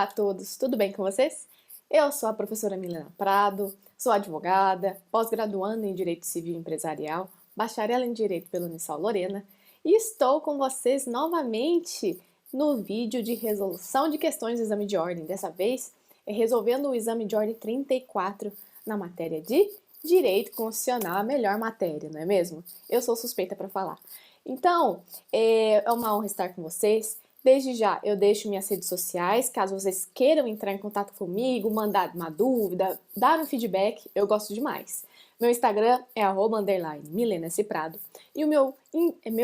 Olá a todos, tudo bem com vocês? Eu sou a professora Milena Prado, sou advogada, pós-graduanda em Direito Civil e Empresarial, bacharel em Direito pela Unisal Lorena e estou com vocês novamente no vídeo de resolução de questões do exame de ordem. Dessa vez, resolvendo o exame de ordem 34 na matéria de Direito Constitucional, a melhor matéria, não é mesmo? Eu sou suspeita para falar. Então, é uma honra estar com vocês. Desde já, eu deixo minhas redes sociais, caso vocês queiram entrar em contato comigo, mandar uma dúvida, dar um feedback, eu gosto demais. Meu Instagram é @_MilenaCiprado e o meu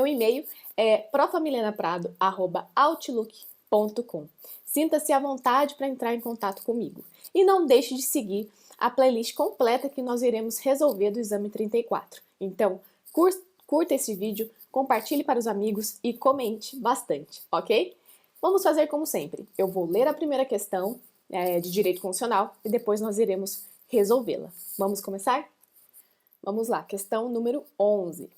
e-mail é profamilenaprado@outlook.com. Sinta-se à vontade para entrar em contato comigo. E não deixe de seguir a playlist completa que nós iremos resolver do exame 34. Então, curta esse vídeo, compartilhe para os amigos e comente bastante, ok? Vamos fazer como sempre. Eu vou ler a primeira questão de direito constitucional e depois nós iremos resolvê-la. Vamos começar? Vamos lá, questão número 11.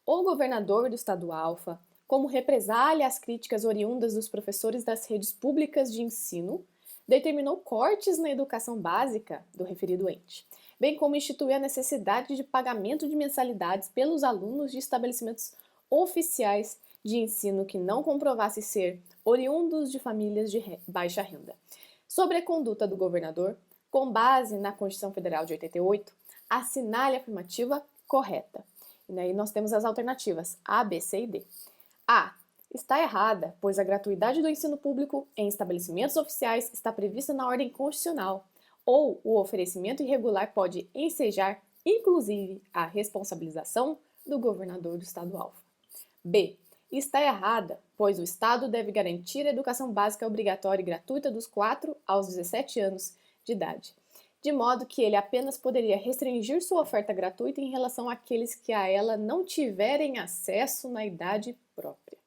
O governador do estado Alfa, como represália às críticas oriundas dos professores das redes públicas de ensino, determinou cortes na educação básica do referido ente, bem como instituir a necessidade de pagamento de mensalidades pelos alunos de estabelecimentos oficiais de ensino que não comprovasse ser oriundos de famílias de baixa renda. Sobre a conduta do governador, com base na Constituição Federal de 88, assinale a afirmativa correta. E aí nós temos as alternativas A, B, C e D. A. Está errada, pois a gratuidade do ensino público em estabelecimentos oficiais está prevista na ordem constitucional, ou o oferecimento irregular pode ensejar, inclusive, a responsabilização do governador do estado Alfa. B. Está errada, pois o Estado deve garantir a educação básica obrigatória e gratuita dos 4 aos 17 anos de idade, de modo que ele apenas poderia restringir sua oferta gratuita em relação àqueles que a ela não tiverem acesso na idade própria.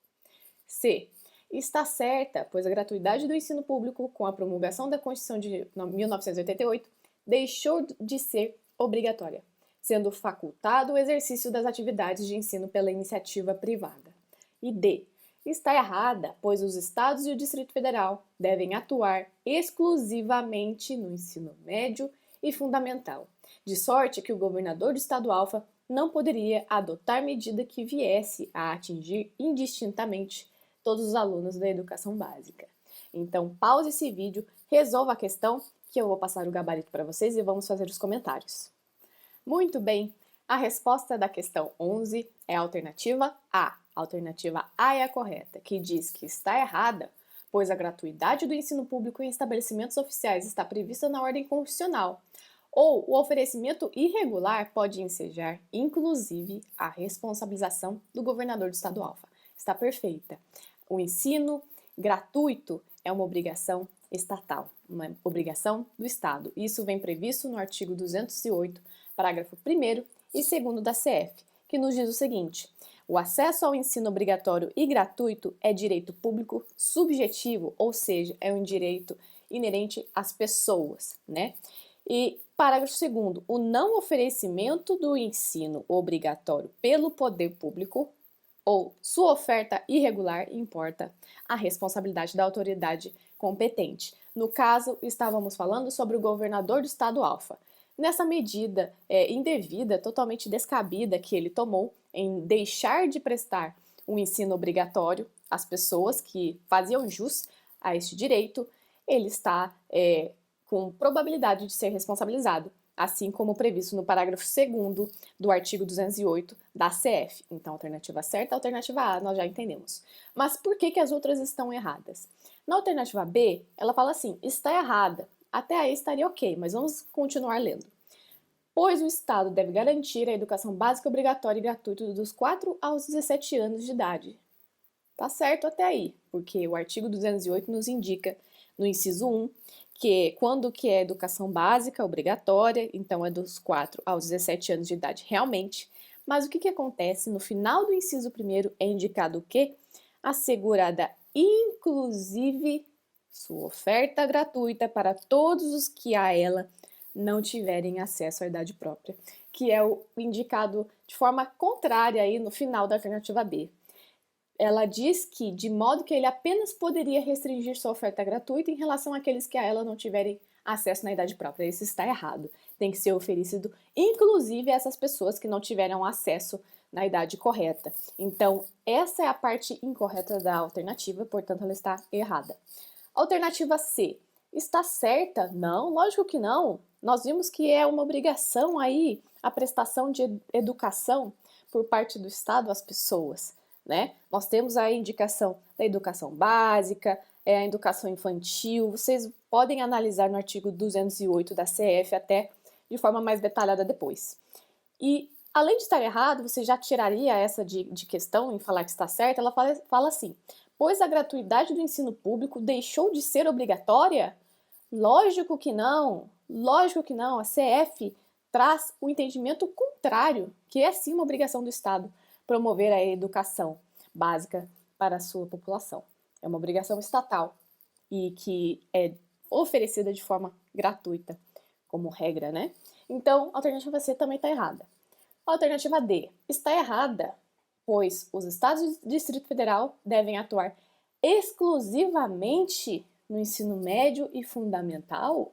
C. Está certa, pois a gratuidade do ensino público, com a promulgação da Constituição de 1988, deixou de ser obrigatória, sendo facultado o exercício das atividades de ensino pela iniciativa privada. E D. Está errada, pois os estados e o Distrito Federal devem atuar exclusivamente no ensino médio e fundamental, de sorte que o governador do estado Alfa não poderia adotar medida que viesse a atingir indistintamente todos os alunos da educação básica. Então, pause esse vídeo, resolva a questão, que eu vou passar o gabarito para vocês e vamos fazer os comentários. Muito bem, a resposta da questão 11 é a alternativa A. A alternativa A é a correta, que diz que está errada, pois a gratuidade do ensino público em estabelecimentos oficiais está prevista na ordem constitucional, ou o oferecimento irregular pode ensejar, inclusive, a responsabilização do governador do estado Alfa. Está perfeita. O ensino gratuito é uma obrigação estatal, uma obrigação do Estado. Isso vem previsto no artigo 208, parágrafo 1º e 2º da CF, que nos diz o seguinte: o acesso ao ensino obrigatório e gratuito é direito público subjetivo, ou seja, é um direito inerente às pessoas, né? E parágrafo 2º, o não oferecimento do ensino obrigatório pelo poder público ou sua oferta irregular importa a responsabilidade da autoridade competente. No caso, estávamos falando sobre o governador do estado Alfa. Nessa medida indevida, totalmente descabida que ele tomou em deixar de prestar um ensino obrigatório às pessoas que faziam jus a este direito, ele está com probabilidade de ser responsabilizado, assim como previsto no parágrafo 2º do artigo 208 da CF. Então, a alternativa certa, a alternativa A, nós já entendemos. Mas por que as outras estão erradas? Na alternativa B, ela fala assim, está errada. Até aí estaria ok, mas vamos continuar lendo. Pois o Estado deve garantir a educação básica obrigatória e gratuita dos 4 aos 17 anos de idade. Tá certo até aí, porque o artigo 208 nos indica, no inciso 1, que quando que é educação básica obrigatória, então é dos 4 aos 17 anos de idade realmente, mas o que acontece no final do inciso 1º é indicado o quê? Assegurada inclusive sua oferta gratuita para todos os que a ela não tiverem acesso à idade própria, que é o indicado de forma contrária aí no final da alternativa B. ela diz que, de modo que ele apenas poderia restringir sua oferta gratuita em relação àqueles que a ela não tiverem acesso na idade própria. Isso está errado. Tem que ser oferecido, inclusive, a essas pessoas que não tiveram acesso na idade correta. Então, essa é a parte incorreta da alternativa, portanto, ela está errada. Alternativa C. Está certa? Não, lógico que não. Nós vimos que é uma obrigação aí a prestação de educação por parte do Estado às pessoas, né? Nós temos a indicação da educação básica, a educação infantil. Vocês podem analisar no artigo 208 da CF até de forma mais detalhada depois. E, além de estar errado, você já tiraria essa de questão em falar que está certa. Ela fala assim: pois a gratuidade do ensino público deixou de ser obrigatória? Lógico que não, lógico que não. A CF traz o entendimento contrário, que é sim uma obrigação do Estado promover a educação básica para a sua população. É uma obrigação estatal e que é oferecida de forma gratuita, como regra, né? Então, a alternativa C também está errada. A alternativa D está errada, pois os estados do Distrito Federal devem atuar exclusivamente no ensino médio e fundamental,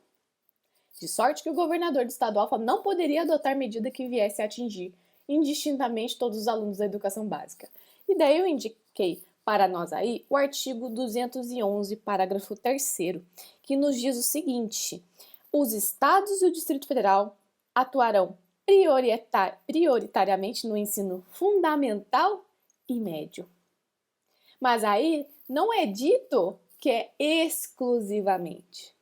de sorte que o governador do estado Alfa não poderia adotar medida que viesse a atingir indistintamente todos os alunos da educação básica. E daí eu indiquei para nós aí o artigo 211, parágrafo 3º, que nos diz o seguinte: os estados e o Distrito Federal atuarão prioritariamente no ensino fundamental e médio. Mas aí não é dito que é exclusivamente,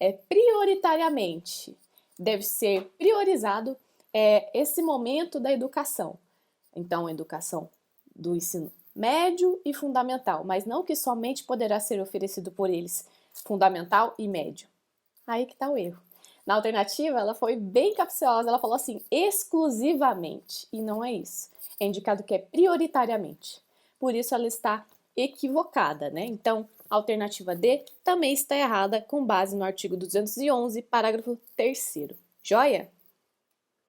é prioritariamente. Deve ser priorizado esse momento da educação. Então, a educação do ensino médio e fundamental, mas não que somente poderá ser oferecido por eles, fundamental e médio. Aí que está o erro. Na alternativa, ela foi bem capciosa, ela falou assim, exclusivamente, e não é isso. É indicado que é prioritariamente. Por isso, ela está equivocada, né? Então, a alternativa D também está errada com base no artigo 211, parágrafo 3º. Joia?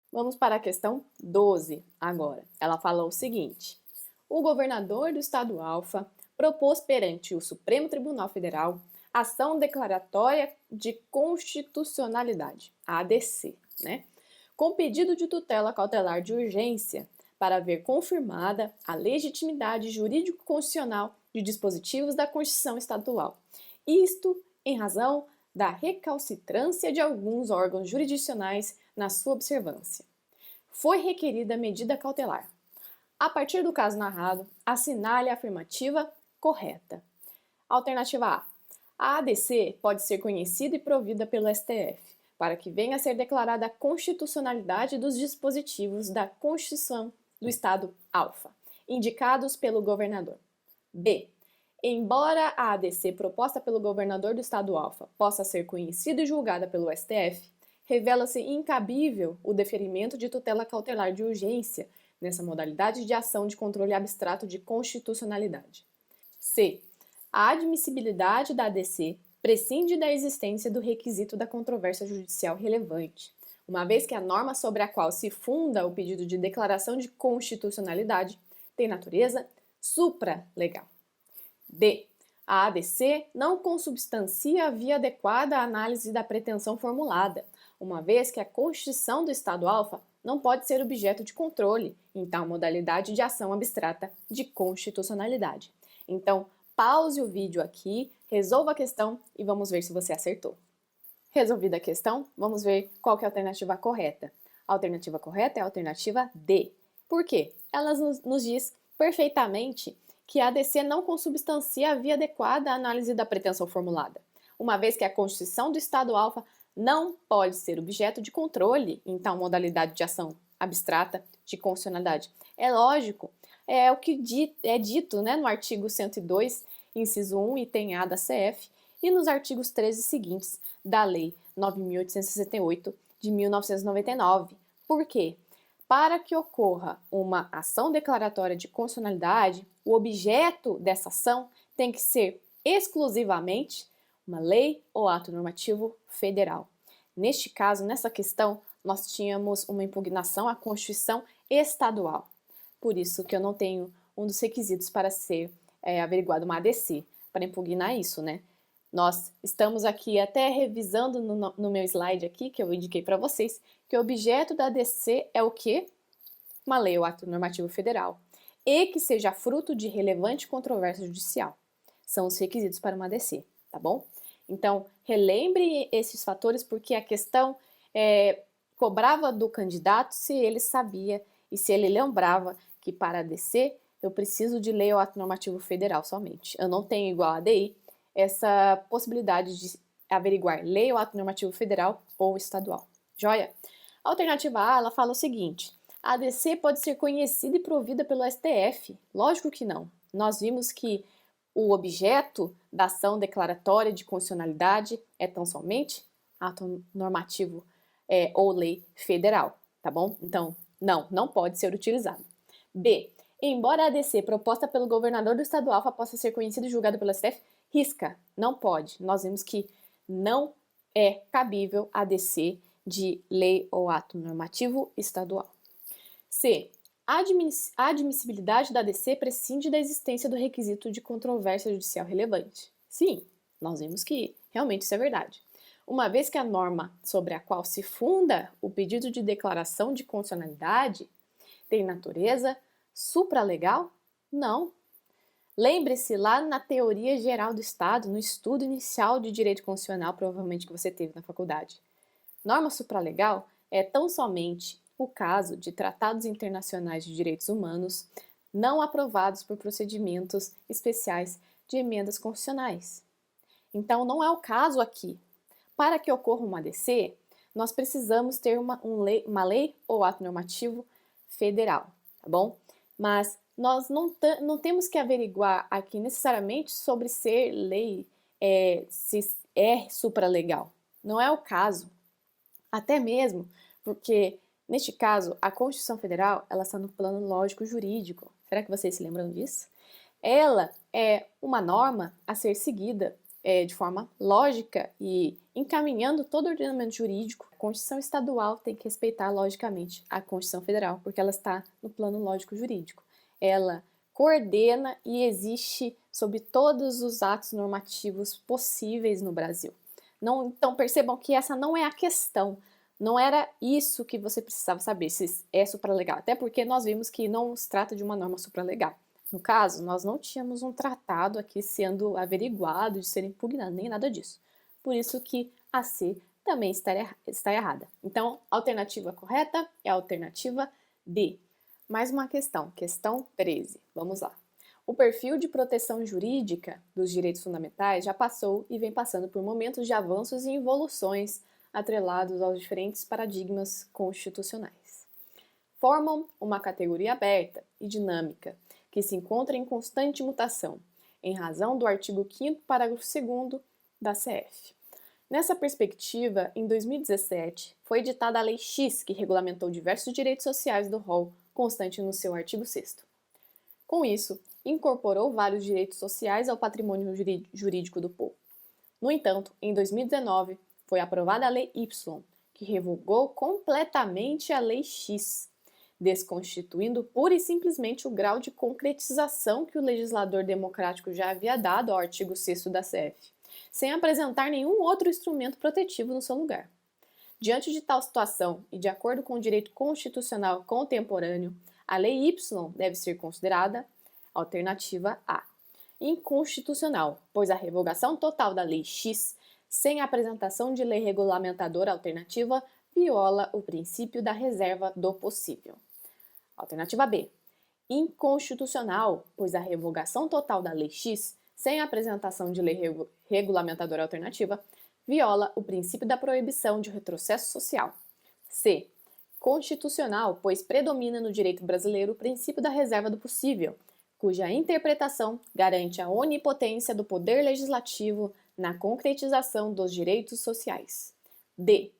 Vamos para a questão 12 agora. Ela fala o seguinte: o governador do estado Alfa propôs perante o Supremo Tribunal Federal ação declaratória de constitucionalidade, a ADC, né? Com pedido de tutela cautelar de urgência para ver confirmada a legitimidade jurídico-constitucional de dispositivos da Constituição Estadual. Isto em razão da recalcitrância de alguns órgãos jurisdicionais na sua observância. Foi requerida medida cautelar. A partir do caso narrado, assinale a afirmativa correta. Alternativa A. A ADC pode ser conhecida e provida pelo STF, para que venha a ser declarada a constitucionalidade dos dispositivos da Constituição do Estado Alfa, indicados pelo governador. B. Embora a ADC proposta pelo governador do Estado Alfa possa ser conhecida e julgada pelo STF, revela-se incabível o deferimento de tutela cautelar de urgência nessa modalidade de ação de controle abstrato de constitucionalidade. C. A admissibilidade da ADC prescinde da existência do requisito da controvérsia judicial relevante, uma vez que a norma sobre a qual se funda o pedido de declaração de constitucionalidade tem natureza supralegal. D. A ADC não consubstancia a via adequada à análise da pretensão formulada, uma vez que a Constituição do Estado Alfa não pode ser objeto de controle em tal modalidade de ação abstrata de constitucionalidade. Então, pause o vídeo aqui, resolva a questão e vamos ver se você acertou. Resolvida a questão, vamos ver qual que é a alternativa correta. A alternativa correta é a alternativa D. Por quê? Ela nos diz perfeitamente que a ADC não consubstancia a via adequada à análise da pretensão formulada, uma vez que a Constituição do Estado Alfa não pode ser objeto de controle em tal modalidade de ação abstrata de constitucionalidade. É lógico, é o que é dito, né, no artigo 102, inciso 1, item A da CF, e nos artigos 13 seguintes da Lei 9.868 de 1999. Por quê? Para que ocorra uma ação declaratória de constitucionalidade, o objeto dessa ação tem que ser exclusivamente uma lei ou ato normativo federal. Neste caso, nessa questão, nós tínhamos uma impugnação à Constituição estadual. Por isso que eu não tenho um dos requisitos para ser averiguado uma ADC, para impugnar isso, né? Nós estamos aqui até revisando no meu slide aqui, que eu indiquei para vocês, que o objeto da ADC é o quê? Uma lei ou ato normativo federal, e que seja fruto de relevante controvérsia judicial. São os requisitos para uma ADC, tá bom? Então, relembre esses fatores porque a questão cobrava do candidato se ele sabia e se ele lembrava que para ADC eu preciso de lei ou ato normativo federal somente. Eu não tenho igual a ADI essa possibilidade de averiguar lei ou ato normativo federal ou estadual. Joia? A alternativa A, ela fala o seguinte: a ADC pode ser conhecida e provida pelo STF. Lógico que não. Nós vimos que o objeto da ação declaratória de constitucionalidade é tão somente ato normativo ou lei federal, tá bom? Então, não pode ser utilizado. B. Embora a ADC proposta pelo governador do estado alfa possa ser conhecida e julgada pelo STF, risca, não pode. Nós vimos que não é cabível a ADC de lei ou ato normativo estadual. C. A admissibilidade da ADC prescinde da existência do requisito de controvérsia judicial relevante. Sim, nós vimos que realmente isso é verdade. Uma vez que a norma sobre a qual se funda o pedido de declaração de constitucionalidade tem natureza supralegal? Não. Lembre-se lá na teoria geral do Estado, no estudo inicial de direito constitucional, provavelmente que você teve na faculdade. Norma supralegal é tão somente o caso de tratados internacionais de direitos humanos não aprovados por procedimentos especiais de emendas constitucionais. Então, não é o caso aqui. Para que ocorra uma ADC, nós precisamos ter uma lei ou ato normativo federal, tá bom? Mas nós não temos que averiguar aqui necessariamente sobre ser lei, se é supralegal. Não é o caso. Até mesmo porque, neste caso, a Constituição Federal ela está no plano lógico-jurídico. Será que vocês se lembram disso? Ela é uma norma a ser seguida de forma lógica e encaminhando todo o ordenamento jurídico. A Constituição Estadual tem que respeitar, logicamente, a Constituição Federal, porque ela está no plano lógico-jurídico. Ela coordena e existe sobre todos os atos normativos possíveis no Brasil. Então percebam que essa não é a questão, não era isso que você precisava saber, se é supralegal, até porque nós vimos que não se trata de uma norma supralegal. No caso, nós não tínhamos um tratado aqui sendo averiguado, de ser impugnado, nem nada disso. Por isso que a C também está errada. Então, a alternativa correta é a alternativa D. Mais uma questão 13. Vamos lá. O perfil de proteção jurídica dos direitos fundamentais já passou e vem passando por momentos de avanços e evoluções atrelados aos diferentes paradigmas constitucionais. Formam uma categoria aberta e dinâmica que se encontra em constante mutação, em razão do artigo 5º, parágrafo 2º da CF. Nessa perspectiva, em 2017, foi editada a Lei X, que regulamentou diversos direitos sociais do rol constante no seu artigo 6º. Com isso, incorporou vários direitos sociais ao patrimônio jurídico do povo. No entanto, em 2019, foi aprovada a Lei Y, que revogou completamente a Lei X, desconstituindo pura e simplesmente o grau de concretização que o legislador democrático já havia dado ao artigo 6º da CF, sem apresentar nenhum outro instrumento protetivo no seu lugar. Diante de tal situação e de acordo com o direito constitucional contemporâneo, a Lei Y deve ser considerada alternativa A. Inconstitucional, pois a revogação total da Lei X, sem apresentação de lei regulamentadora alternativa, viola o princípio da reserva do possível. Alternativa B. Inconstitucional, pois a revogação total da Lei X, sem apresentação de lei regulamentadora alternativa, viola o princípio da proibição de retrocesso social. C. Constitucional, pois predomina no direito brasileiro o princípio da reserva do possível, cuja interpretação garante a onipotência do poder legislativo na concretização dos direitos sociais. D.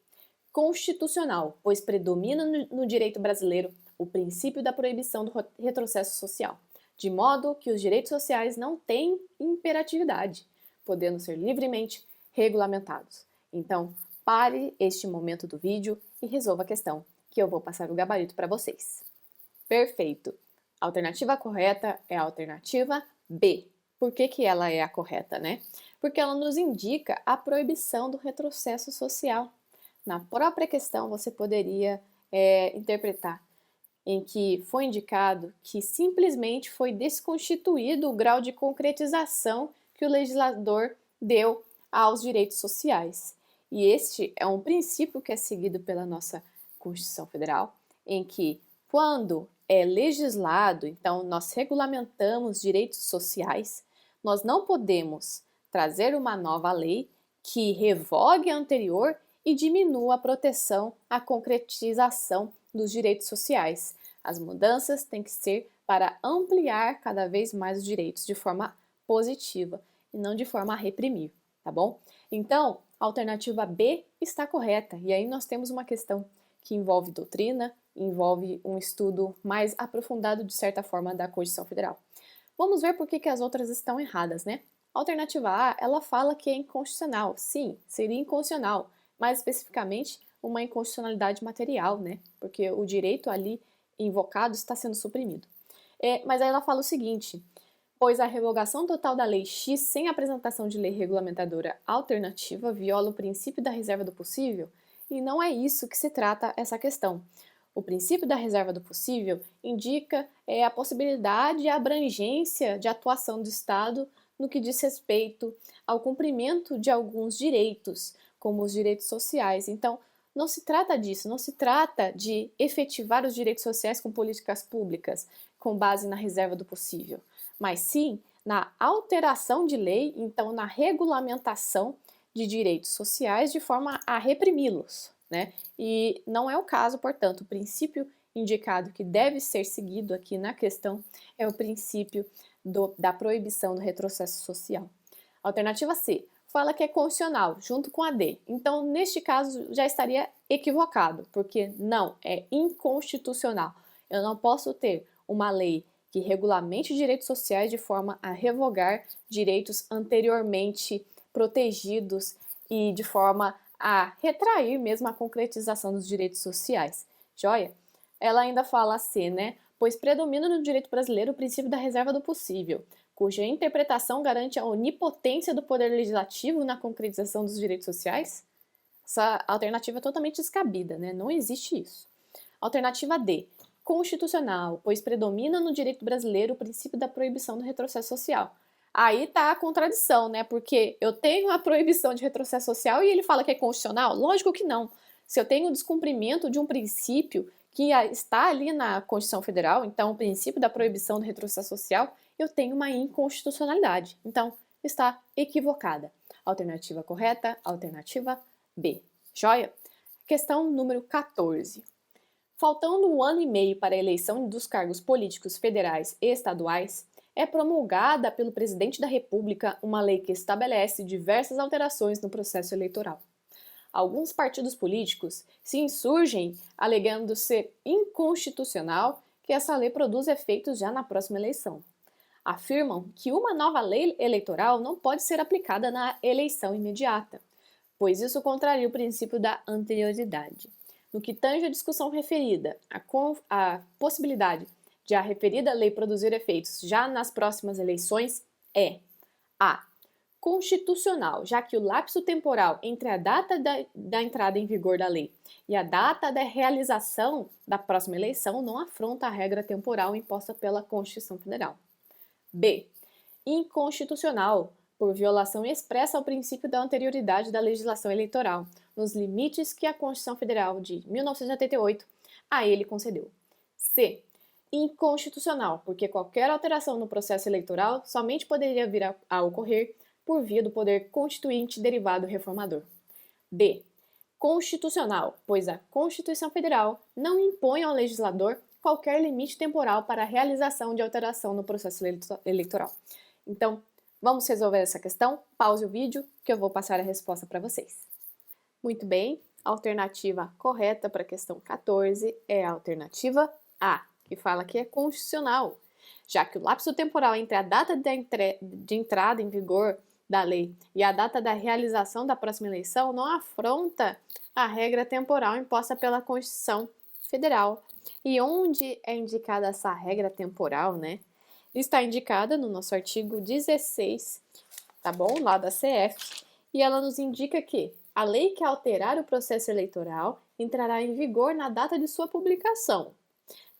Constitucional, pois predomina no direito brasileiro o princípio da proibição do retrocesso social, de modo que os direitos sociais não têm imperatividade, podendo ser livremente regulamentados. Então, pare este momento do vídeo e resolva a questão, que eu vou passar o gabarito para vocês. Perfeito! A alternativa correta é a alternativa B. Por que ela é a correta, né? Porque ela nos indica a proibição do retrocesso social. Na própria questão, você poderia interpretar em que foi indicado que simplesmente foi desconstituído o grau de concretização que o legislador deu aos direitos sociais. E este é um princípio que é seguido pela nossa Constituição Federal, em que quando é legislado, então nós regulamentamos direitos sociais, nós não podemos trazer uma nova lei que revogue a anterior e diminua a proteção, a concretização dos direitos sociais. As mudanças têm que ser para ampliar cada vez mais os direitos de forma positiva e não de forma a reprimir, tá bom? Então, a alternativa B está correta. E aí nós temos uma questão que envolve doutrina, envolve um estudo mais aprofundado, de certa forma, da Constituição Federal. Vamos ver por que as outras estão erradas, né? A alternativa A, ela fala que é inconstitucional. Sim, seria inconstitucional, mais especificamente uma inconstitucionalidade material, né? Porque o direito ali invocado está sendo suprimido. Mas aí ela fala o seguinte: pois a revogação total da Lei X sem apresentação de lei regulamentadora alternativa viola o princípio da reserva do possível, e não é isso que se trata essa questão. O princípio da reserva do possível indica a possibilidade e a abrangência de atuação do Estado no que diz respeito ao cumprimento de alguns direitos, como os direitos sociais. Então, não se trata disso, não se trata de efetivar os direitos sociais com políticas públicas, com base na reserva do possível, mas sim na alteração de lei, então na regulamentação de direitos sociais de forma a reprimi-los, né? E não é o caso, portanto, o princípio indicado que deve ser seguido aqui na questão é o princípio da proibição do retrocesso social. Alternativa C fala que é constitucional, junto com a D. Então, neste caso, já estaria equivocado, porque não, é inconstitucional. Eu não posso ter uma lei que regulamente direitos sociais de forma a revogar direitos anteriormente protegidos e de forma a retrair mesmo a concretização dos direitos sociais. Joia? Ela ainda fala assim, né? Pois predomina no direito brasileiro o princípio da reserva do possível, cuja interpretação garante a onipotência do poder legislativo na concretização dos direitos sociais? Essa alternativa é totalmente descabida, né? Não existe isso. Alternativa D, constitucional, pois predomina no direito brasileiro o princípio da proibição do retrocesso social. Aí tá a contradição, né? Porque eu tenho a proibição de retrocesso social e ele fala que é constitucional? Lógico que não. Se eu tenho o descumprimento de um princípio que está ali na Constituição Federal, então o princípio da proibição do retrocesso social, eu tenho uma inconstitucionalidade. Então, está equivocada. Alternativa correta, alternativa B. Joia? Questão número 14. Faltando 1 ano e meio para a eleição dos cargos políticos federais e estaduais, é promulgada pelo Presidente da República uma lei que estabelece diversas alterações no processo eleitoral. Alguns partidos políticos se insurgem alegando ser inconstitucional que essa lei produza efeitos já na próxima eleição. Afirmam que uma nova lei eleitoral não pode ser aplicada na eleição imediata, pois isso contraria o princípio da anterioridade. No que tange à discussão referida à possibilidade de a referida lei produzir efeitos já nas próximas eleições, é a. Constitucional, já que o lapso temporal entre a data da entrada em vigor da lei e a data da realização da próxima eleição não afronta a regra temporal imposta pela Constituição Federal. B. Inconstitucional, por violação expressa ao princípio da anterioridade da legislação eleitoral, nos limites que a Constituição Federal de 1988 a ele concedeu. C. Inconstitucional, porque qualquer alteração no processo eleitoral somente poderia vir a ocorrer por via do poder constituinte derivado reformador. D. Constitucional, pois a Constituição Federal não impõe ao legislador qualquer limite temporal para a realização de alteração no processo eleitoral. Então, vamos resolver essa questão? Pause o vídeo que eu vou passar a resposta para vocês. Muito bem, a alternativa correta para a questão 14 é a alternativa A, que fala que é constitucional, já que o lapso temporal entre a data de entrada em vigor da lei e a data da realização da próxima eleição não afronta a regra temporal imposta pela Constituição Federal. E onde é indicada essa regra temporal, né? Está indicada no nosso artigo 16, tá bom? Lá da CF, e ela nos indica que a lei que alterar o processo eleitoral entrará em vigor na data de sua publicação,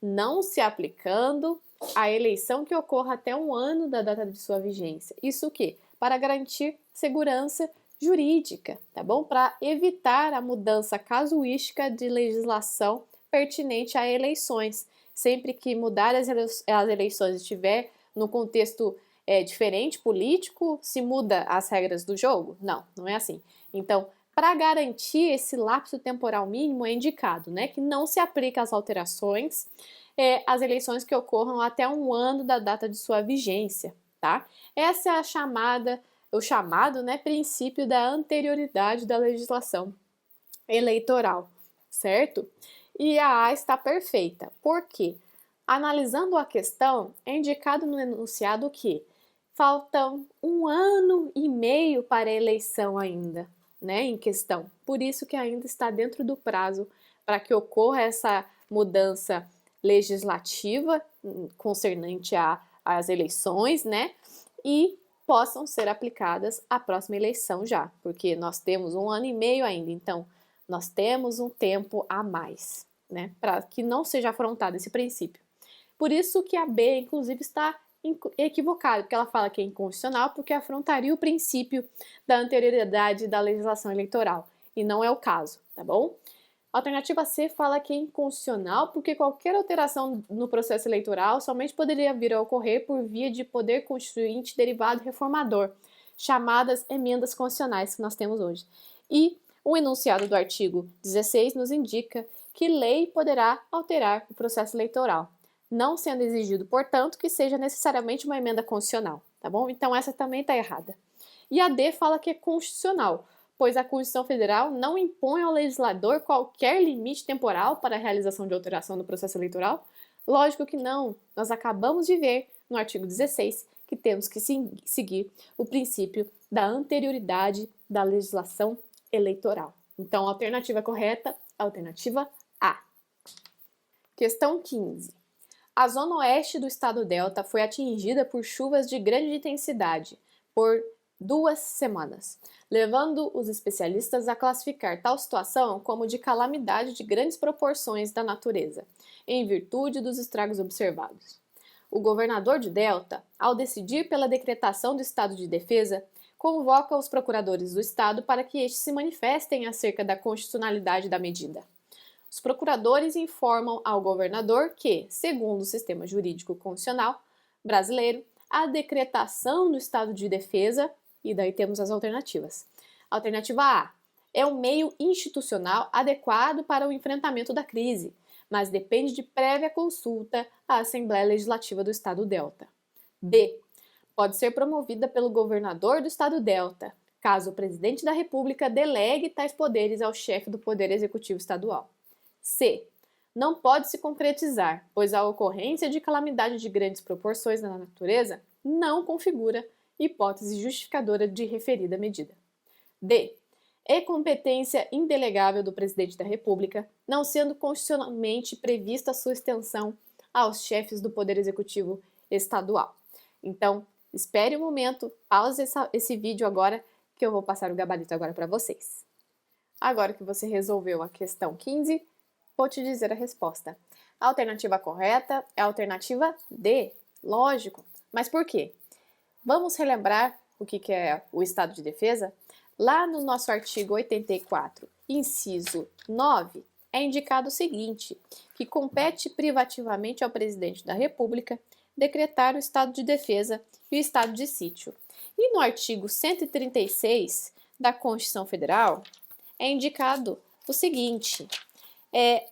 não se aplicando à eleição que ocorra até um ano da data de sua vigência. Isso o quê? Para garantir segurança jurídica, tá bom? Para evitar a mudança casuística de legislação pertinente a eleições. Sempre que mudar as eleições estiver no contexto diferente, político, se muda as regras do jogo? Não, não é assim. Então, para garantir esse lapso temporal mínimo, é indicado, né, que não se aplica às alterações às eleições que ocorram até um ano da data de sua vigência, tá? Essa é o chamado, né, princípio da anterioridade da legislação eleitoral, certo? E a A está perfeita. Por quê? Analisando a questão, é indicado no enunciado que faltam 1 ano e meio para a eleição ainda, né, em questão. Por isso que ainda está dentro do prazo para que ocorra essa mudança legislativa concernente às eleições, né, e possam ser aplicadas à próxima eleição já, porque nós temos 1 ano e meio ainda, então nós temos um tempo a mais, né, para que não seja afrontado esse princípio. Por isso que a B, inclusive, está equivocada, porque ela fala que é inconstitucional porque afrontaria o princípio da anterioridade da legislação eleitoral, e não é o caso, tá bom? A alternativa C fala que é inconstitucional porque qualquer alteração no processo eleitoral somente poderia vir a ocorrer por via de poder constituinte derivado reformador, chamadas emendas constitucionais que nós temos hoje. E o enunciado do artigo 16 nos indica que lei poderá alterar o processo eleitoral, não sendo exigido, portanto, que seja necessariamente uma emenda constitucional, tá bom? Então essa também está errada. E a D fala que é constitucional, pois a Constituição Federal não impõe ao legislador qualquer limite temporal para a realização de alteração do processo eleitoral? Lógico que não. Nós acabamos de ver no artigo 16 que temos que seguir o princípio da anterioridade da legislação eleitoral. Então, a alternativa correta, a alternativa A. Questão 15. A zona oeste do estado Delta foi atingida por chuvas de grande intensidade por 2 semanas, levando os especialistas a classificar tal situação como de calamidade de grandes proporções da natureza, em virtude dos estragos observados. O governador de Delta, ao decidir pela decretação do estado de defesa, convoca os procuradores do estado para que estes se manifestem acerca da constitucionalidade da medida. Os procuradores informam ao governador que, segundo o sistema jurídico constitucional brasileiro, a decretação do estado de defesa, e daí temos as alternativas. Alternativa A é um meio institucional adequado para o enfrentamento da crise, mas depende de prévia consulta à Assembleia Legislativa do Estado Delta. B. Pode ser promovida pelo governador do Estado Delta, caso o presidente da República delegue tais poderes ao chefe do Poder Executivo Estadual. C. Não pode se concretizar, pois a ocorrência de calamidade de grandes proporções na natureza não configura hipótese justificadora de referida medida. D. É competência indelegável do presidente da República, não sendo constitucionalmente prevista sua extensão aos chefes do Poder Executivo Estadual. Então, espere um momento, pause esse vídeo agora, que eu vou passar o gabarito agora para vocês. Agora que você resolveu a questão 15, vou te dizer a resposta. A alternativa correta é a alternativa D, lógico. Mas por quê? Vamos relembrar o que é o estado de defesa? Lá no nosso artigo 84, inciso 9, é indicado o seguinte, que compete privativamente ao presidente da República decretar o estado de defesa e o estado de sítio. E no artigo 136 da Constituição Federal é indicado o seguinte,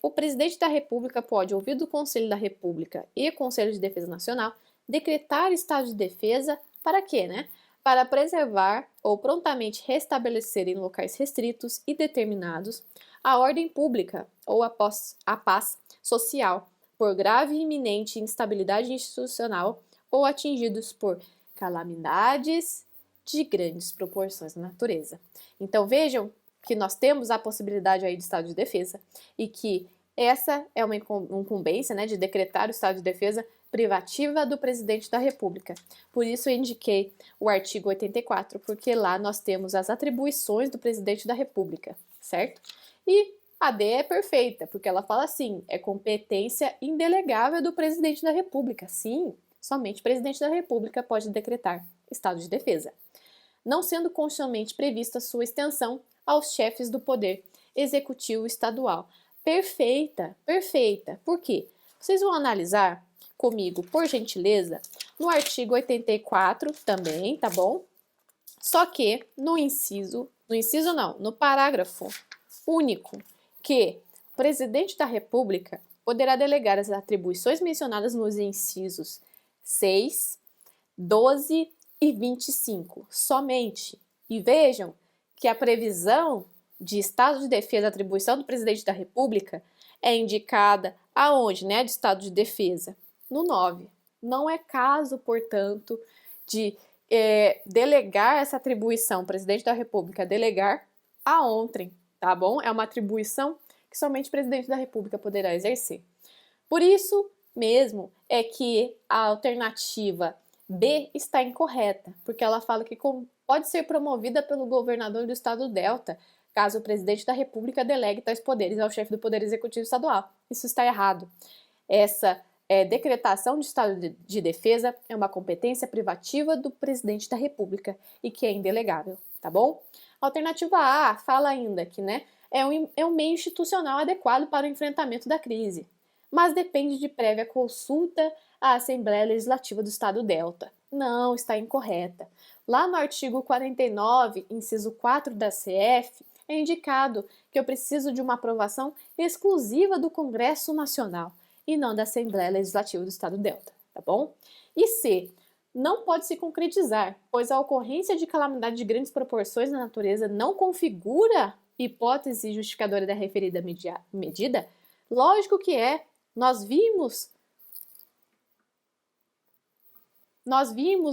o presidente da República pode, ouvido o Conselho da República e Conselho de Defesa Nacional, decretar estado de defesa para quê, né? Para preservar ou prontamente restabelecer em locais restritos e determinados a ordem pública ou a paz social por grave e iminente instabilidade institucional ou atingidos por calamidades de grandes proporções na natureza. Então vejam que nós temos a possibilidade aí de estado de defesa e que Essa é uma incumbência, né, de decretar o estado de defesa privativa do presidente da República. Por isso eu indiquei o artigo 84, porque lá nós temos as atribuições do presidente da República, certo? E a D é perfeita, porque ela fala assim, é competência indelegável do presidente da República. Sim, somente o presidente da República pode decretar estado de defesa, não sendo constitucionalmente prevista sua extensão aos chefes do poder executivo estadual. Perfeita, perfeita. Por quê? Vocês vão analisar comigo, por gentileza, no artigo 84 também, tá bom? Só que no parágrafo único, que o presidente da República poderá delegar as atribuições mencionadas nos incisos 6, 12 e 25, somente. E vejam que a previsão de estado de defesa, atribuição do presidente da República, é indicada aonde, né, de estado de defesa? No 9. Não é caso, portanto, de delegar essa atribuição, o presidente da República delegar a ontem, tá bom? É uma atribuição que somente o presidente da República poderá exercer. Por isso mesmo é que a alternativa B está incorreta, porque ela fala que pode ser promovida pelo governador do estado Delta, caso o presidente da República delegue tais poderes ao chefe do Poder Executivo Estadual. Isso está errado. Essa decretação de estado de defesa é uma competência privativa do presidente da República e que é indelegável, tá bom? A alternativa A fala ainda que, né, é um meio institucional adequado para o enfrentamento da crise, mas depende de prévia consulta à Assembleia Legislativa do Estado Delta. Não, está incorreta. Lá no artigo 49, inciso 4 da CF, é indicado que eu preciso de uma aprovação exclusiva do Congresso Nacional e não da Assembleia Legislativa do Estado Delta, tá bom? E C, não pode se concretizar, pois a ocorrência de calamidade de grandes proporções na natureza não configura hipótese justificadora da referida medida? Lógico que é. Nós vimos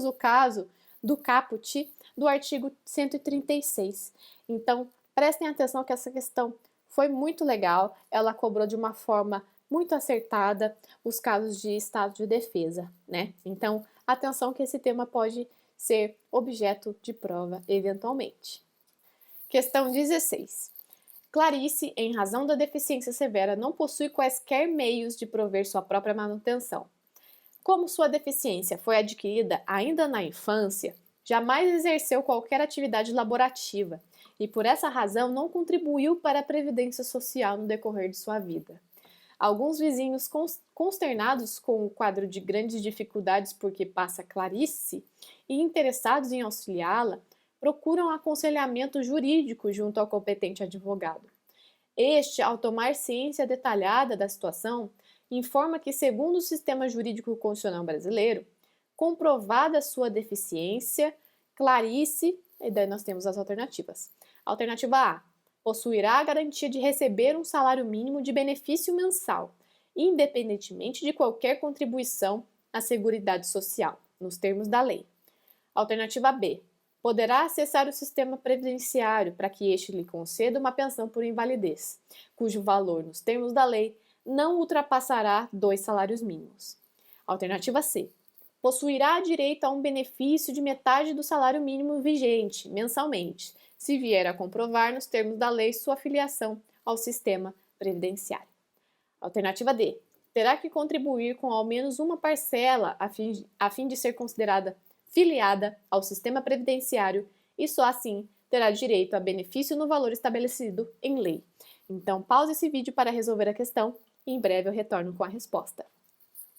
o caso do caput do artigo 136. Então, prestem atenção que essa questão foi muito legal, ela cobrou de uma forma muito acertada os casos de estado de defesa, né? Então, atenção que esse tema pode ser objeto de prova eventualmente. Questão 16. Clarice, em razão da deficiência severa, não possui quaisquer meios de prover sua própria manutenção. Como sua deficiência foi adquirida ainda na infância, jamais exerceu qualquer atividade laborativa e, por essa razão, não contribuiu para a previdência social no decorrer de sua vida. Alguns vizinhos, consternados com o quadro de grandes dificuldades por que passa Clarice e interessados em auxiliá-la, procuram aconselhamento jurídico junto ao competente advogado. Este, ao tomar ciência detalhada da situação, informa que, segundo o sistema jurídico constitucional brasileiro, comprovada sua deficiência, Clarice, e daí nós temos as alternativas. Alternativa A, possuirá a garantia de receber um salário mínimo de benefício mensal, independentemente de qualquer contribuição à Seguridade Social, nos termos da lei. Alternativa B, poderá acessar o sistema previdenciário para que este lhe conceda uma pensão por invalidez, cujo valor, nos termos da lei, não ultrapassará 2 salários mínimos. Alternativa C, possuirá direito a um benefício de metade do salário mínimo vigente, mensalmente, se vier a comprovar, nos termos da lei, sua filiação ao sistema previdenciário. Alternativa D, terá que contribuir com ao menos uma parcela a fim de ser considerada filiada ao sistema previdenciário e só assim terá direito a benefício no valor estabelecido em lei. Então, pause esse vídeo para resolver a questão e em breve eu retorno com a resposta.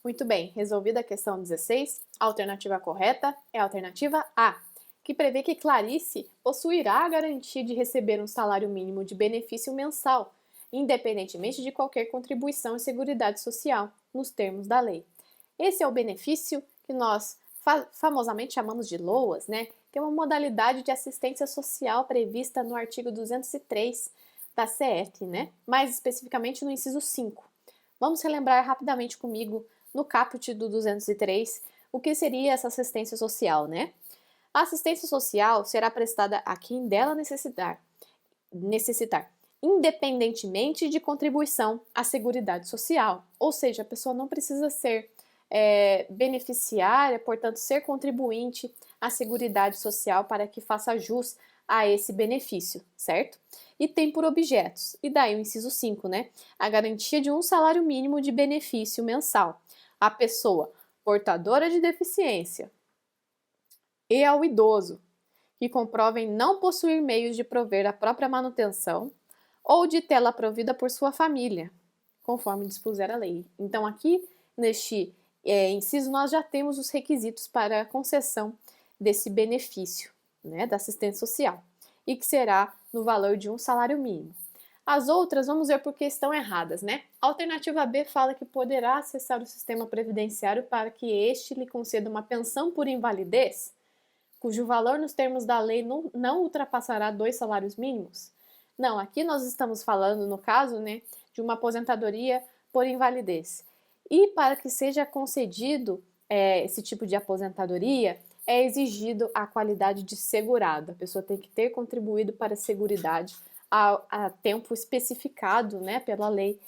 Muito bem, resolvida a questão 16, a alternativa correta é a alternativa A, que prevê que Clarice possuirá a garantia de receber um salário mínimo de benefício mensal, independentemente de qualquer contribuição à Seguridade Social, nos termos da lei. Esse é o benefício que nós famosamente chamamos de LOAS, né? Que é uma modalidade de assistência social prevista no artigo 203 da CF, né? Mais especificamente no inciso 5. Vamos relembrar rapidamente comigo, no caput do 203, o que seria essa assistência social, né? A assistência social será prestada a quem dela necessitar, independentemente de contribuição à Seguridade Social. Ou seja, a pessoa não precisa ser beneficiária, portanto, ser contribuinte à Seguridade Social para que faça jus a esse benefício, certo? E tem por objetos, e daí o inciso 5, né? A garantia de um salário mínimo de benefício mensal à pessoa portadora de deficiência e ao idoso que comprovem não possuir meios de prover a própria manutenção ou de tê-la provida por sua família, conforme dispuser a lei. Então, aqui, neste inciso, nós já temos os requisitos para a concessão desse benefício, né, da assistência social, e que será no valor de um salário mínimo. As outras, vamos ver porque estão erradas, né? A alternativa B fala que poderá acessar o sistema previdenciário para que este lhe conceda uma pensão por invalidez, cujo valor nos termos da lei não ultrapassará 2 salários mínimos. Não, aqui nós estamos falando, no caso, né, de uma aposentadoria por invalidez. E para que seja concedido esse tipo de aposentadoria, é exigido a qualidade de segurado. A pessoa tem que ter contribuído para a Seguridade a tempo especificado, né, pela lei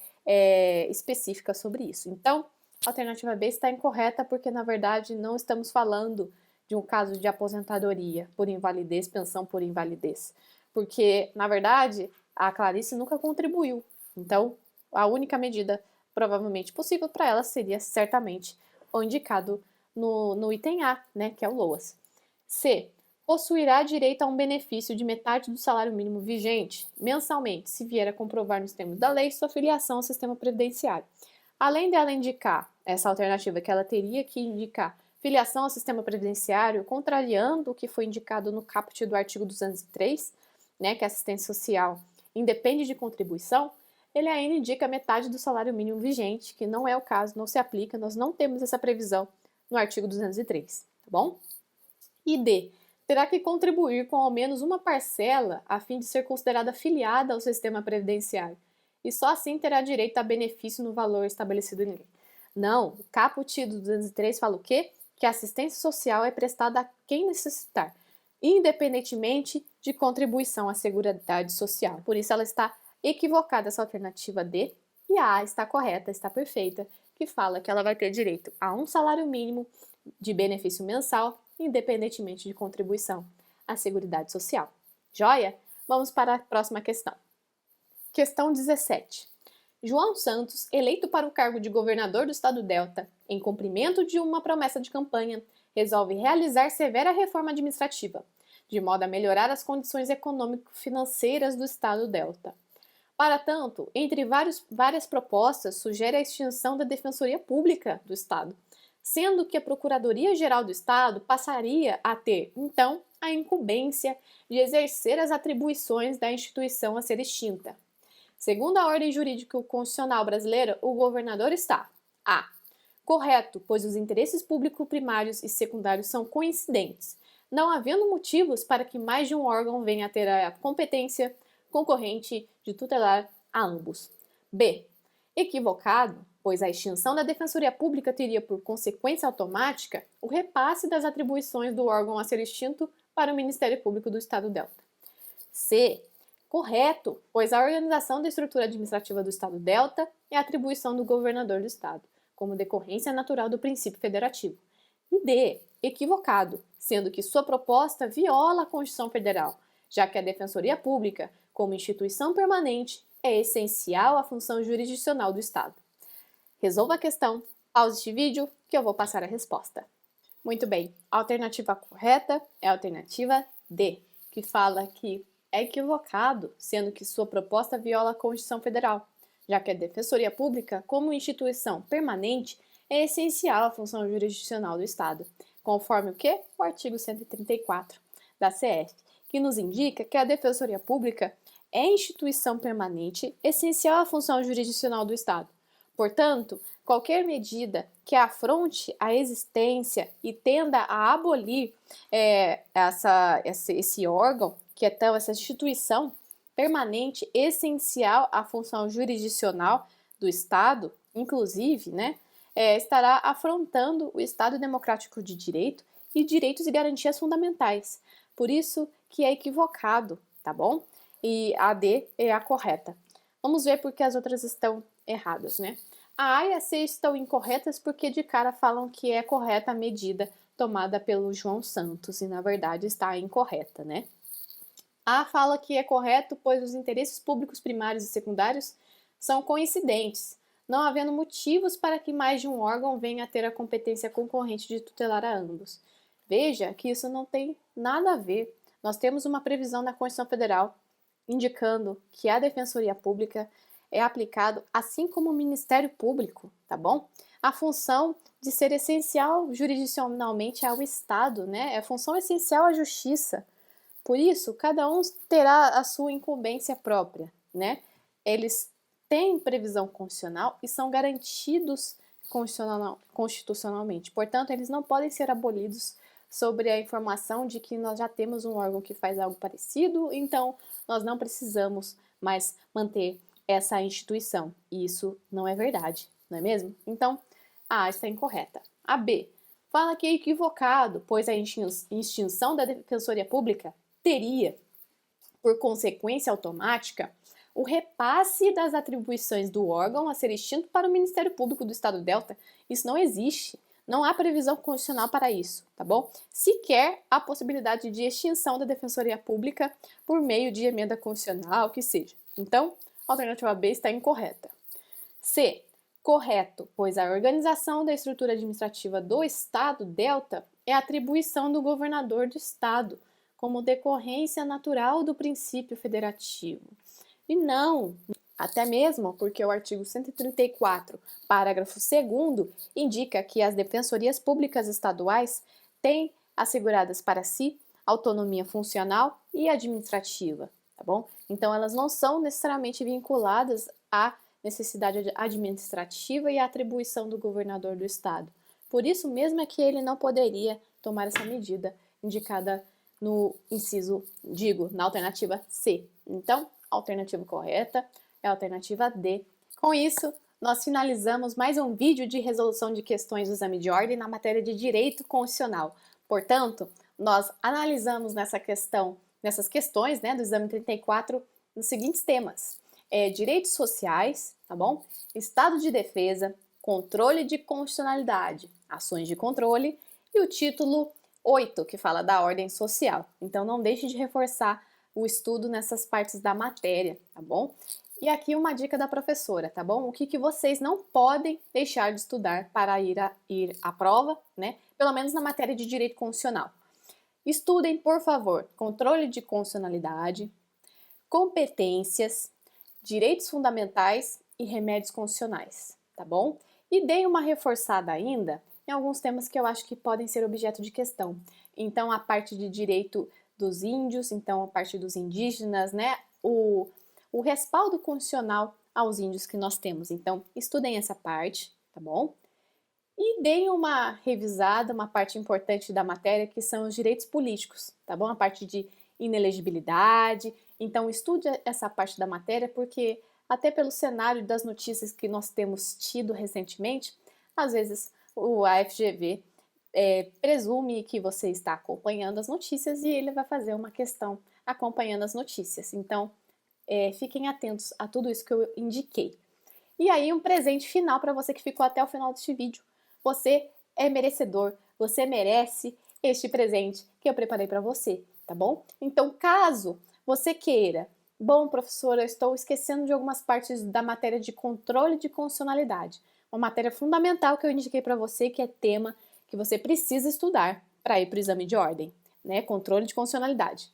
específica sobre isso. Então, a alternativa B está incorreta porque, na verdade, não estamos falando de um caso de aposentadoria por invalidez, pensão por invalidez. Porque, na verdade, a Clarice nunca contribuiu. Então, a única medida provavelmente possível para ela seria certamente o indicado no item A, né, que é o LOAS. C. Possuirá direito a um benefício de metade do salário mínimo vigente mensalmente, se vier a comprovar nos termos da lei sua filiação ao sistema previdenciário. Além dela indicar essa alternativa, que ela teria que indicar filiação ao sistema previdenciário, contrariando o que foi indicado no caput do artigo 203, né, que a assistência social independe de contribuição, ele ainda indica metade do salário mínimo vigente, que não é o caso, não se aplica, nós não temos essa previsão no artigo 203, tá bom? E D. Terá que contribuir com ao menos uma parcela a fim de ser considerada afiliada ao sistema previdenciário, e só assim terá direito a benefício no valor estabelecido em lei. Não, o caput do 203 fala o quê? Que a assistência social é prestada a quem necessitar, independentemente de contribuição à Seguridade Social. Por isso ela está equivocada, essa alternativa D, e a está correta, está perfeita, que fala que ela vai ter direito a um salário mínimo de benefício mensal, independentemente de contribuição à Seguridade Social. Joia? Vamos para a próxima questão. Questão 17. João Santos, eleito para o cargo de governador do estado Delta, em cumprimento de uma promessa de campanha, resolve realizar severa reforma administrativa, de modo a melhorar as condições econômico-financeiras do estado Delta. Para tanto, entre várias propostas, sugere a extinção da Defensoria Pública do Estado, sendo que a Procuradoria-Geral do Estado passaria a ter, então, a incumbência de exercer as atribuições da instituição a ser extinta. Segundo a ordem jurídica constitucional brasileira, o governador está a. Correto, pois os interesses públicos primários e secundários são coincidentes, não havendo motivos para que mais de um órgão venha a ter a competência concorrente de tutelar a ambos. B. Equivocado, pois a extinção da Defensoria Pública teria por consequência automática o repasse das atribuições do órgão a ser extinto para o Ministério Público do Estado Delta. C. Correto, pois a organização da estrutura administrativa do Estado Delta é atribuição do governador do Estado, como decorrência natural do princípio federativo. E D. Equivocado, sendo que sua proposta viola a Constituição Federal, já que a Defensoria Pública, como instituição permanente, é essencial à função jurisdicional do Estado. Resolva a questão, pause este vídeo que eu vou passar a resposta. Muito bem, a alternativa correta é a alternativa D, que fala que é equivocado, sendo que sua proposta viola a Constituição Federal, já que a Defensoria Pública, como instituição permanente, é essencial à função jurisdicional do Estado, conforme o que? O artigo 134 da CF, que nos indica que a Defensoria Pública é instituição permanente essencial à função jurisdicional do Estado. Portanto, qualquer medida que afronte a existência e tenda a abolir esse órgão, que é então essa instituição permanente essencial à função jurisdicional do Estado, inclusive, né, estará afrontando o Estado democrático de direito e direitos e garantias fundamentais. Por isso que é equivocado, tá bom? e a D é a correta. Vamos ver porque as outras estão erradas, né? A A e a C estão incorretas porque de cara falam que é correta a medida tomada pelo João Santos e na verdade está incorreta, né? A fala que é correto pois os interesses públicos primários e secundários são coincidentes, não havendo motivos para que mais de um órgão venha a ter a competência concorrente de tutelar a ambos. Veja que isso não tem nada a ver. Nós temos uma previsão na Constituição Federal indicando que a Defensoria Pública é aplicado assim como o Ministério Público, tá bom? A função de ser essencial jurisdicionalmente ao Estado, né? É a função essencial à Justiça. Por isso, cada um terá a sua incumbência própria, né? Eles têm previsão constitucional e são garantidos constitucionalmente. Portanto, eles não podem ser abolidos sobre a informação de que nós já temos um órgão que faz algo parecido, então nós não precisamos mais manter essa instituição. E isso não é verdade, não é mesmo? Então, a A está incorreta. A B fala que é equivocado, pois a extinção da Defensoria Pública teria, por consequência automática, o repasse das atribuições do órgão a ser extinto para o Ministério Público do Estado do Delta. Isso não existe. Não há previsão constitucional para isso, tá bom? Sequer a possibilidade de extinção da Defensoria Pública por meio de emenda constitucional, que seja. Então, a alternativa B está incorreta. C. Correto, pois a organização da estrutura administrativa do Estado Delta é atribuição do governador do Estado, como decorrência natural do princípio federativo. E não, até mesmo porque o artigo 134, parágrafo 2º, indica que as defensorias públicas estaduais têm asseguradas para si autonomia funcional e administrativa, tá bom? Então, elas não são necessariamente vinculadas à necessidade administrativa e à atribuição do governador do estado. Por isso mesmo é que ele não poderia tomar essa medida indicada no inciso, na alternativa C. Então, a alternativa correta é a alternativa D. Com isso, nós finalizamos mais um vídeo de resolução de questões do exame de ordem na matéria de direito constitucional. Portanto, nós analisamos nessas questões, né, do exame 34, nos seguintes temas: direitos sociais, tá bom? Estado de defesa, controle de constitucionalidade, ações de controle e o título 8, que fala da ordem social. Então, não deixe de reforçar o estudo nessas partes da matéria, tá bom? E aqui uma dica da professora, tá bom? O que vocês não podem deixar de estudar para ir à prova, né? Pelo menos na matéria de direito constitucional. Estudem, por favor, controle de constitucionalidade, competências, direitos fundamentais e remédios constitucionais, tá bom? E deem uma reforçada ainda em alguns temas que eu acho que podem ser objeto de questão. Então, a parte de direito dos índios, então a parte dos indígenas, né? O respaldo constitucional aos índios que nós temos. Então, estudem essa parte, tá bom? E deem uma revisada, uma parte importante da matéria, que são os direitos políticos, tá bom? A parte de inelegibilidade. Então, estude essa parte da matéria, porque até pelo cenário das notícias que nós temos tido recentemente, às vezes a FGV presume que você está acompanhando as notícias e ele vai fazer uma questão acompanhando as notícias. Então, fiquem atentos a tudo isso que eu indiquei. E aí, um presente final para você que ficou até o final deste vídeo. Você é merecedor, você merece este presente que eu preparei para você, tá bom? Então, caso você queira, bom, professora, eu estou esquecendo de algumas partes da matéria de controle de constitucionalidade, uma matéria fundamental que eu indiquei para você, que é tema que você precisa estudar para ir para o exame de ordem, né? Controle de constitucionalidade.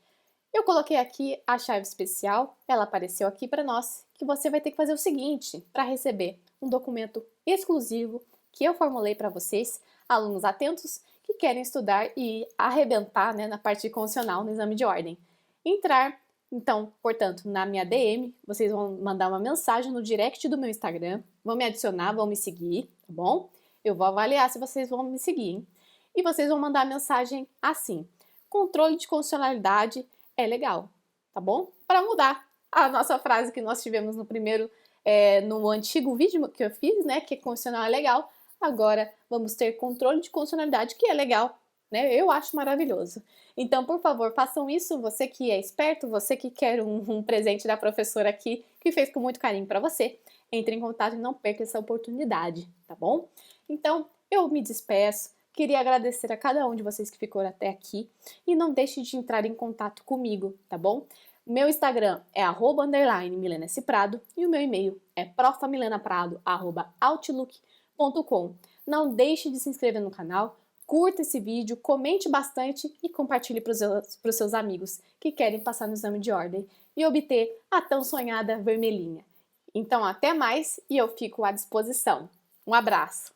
Eu coloquei aqui a chave especial, ela apareceu aqui para nós, que você vai ter que fazer o seguinte para receber um documento exclusivo que eu formulei para vocês, alunos atentos que querem estudar e arrebentar, né, na parte constitucional no exame de ordem. Entrar, então, portanto, na minha DM, vocês vão mandar uma mensagem no direct do meu Instagram, vão me adicionar, vão me seguir, tá bom? Eu vou avaliar se vocês vão me seguir, hein? E vocês vão mandar a mensagem assim: controle de constitucionalidade é legal, tá bom? Para mudar a nossa frase que nós tivemos no antigo vídeo que eu fiz, né, que constitucional é legal, agora vamos ter controle de constitucionalidade, que é legal, né? Eu acho maravilhoso. Então, por favor, façam isso. Você que é esperto, você que quer um presente da professora aqui, que fez com muito carinho para você, entre em contato e não perca essa oportunidade, tá bom? Então, eu me despeço. Queria agradecer a cada um de vocês que ficou até aqui e não deixe de entrar em contato comigo, tá bom? Meu Instagram é @_Milena_Prado e o meu e-mail é profamilenaprado@outlook.com. Não deixe de se inscrever no canal, curta esse vídeo, comente bastante e compartilhe para os seus amigos que querem passar no exame de ordem e obter a tão sonhada vermelhinha. Então, até mais e eu fico à disposição. Um abraço!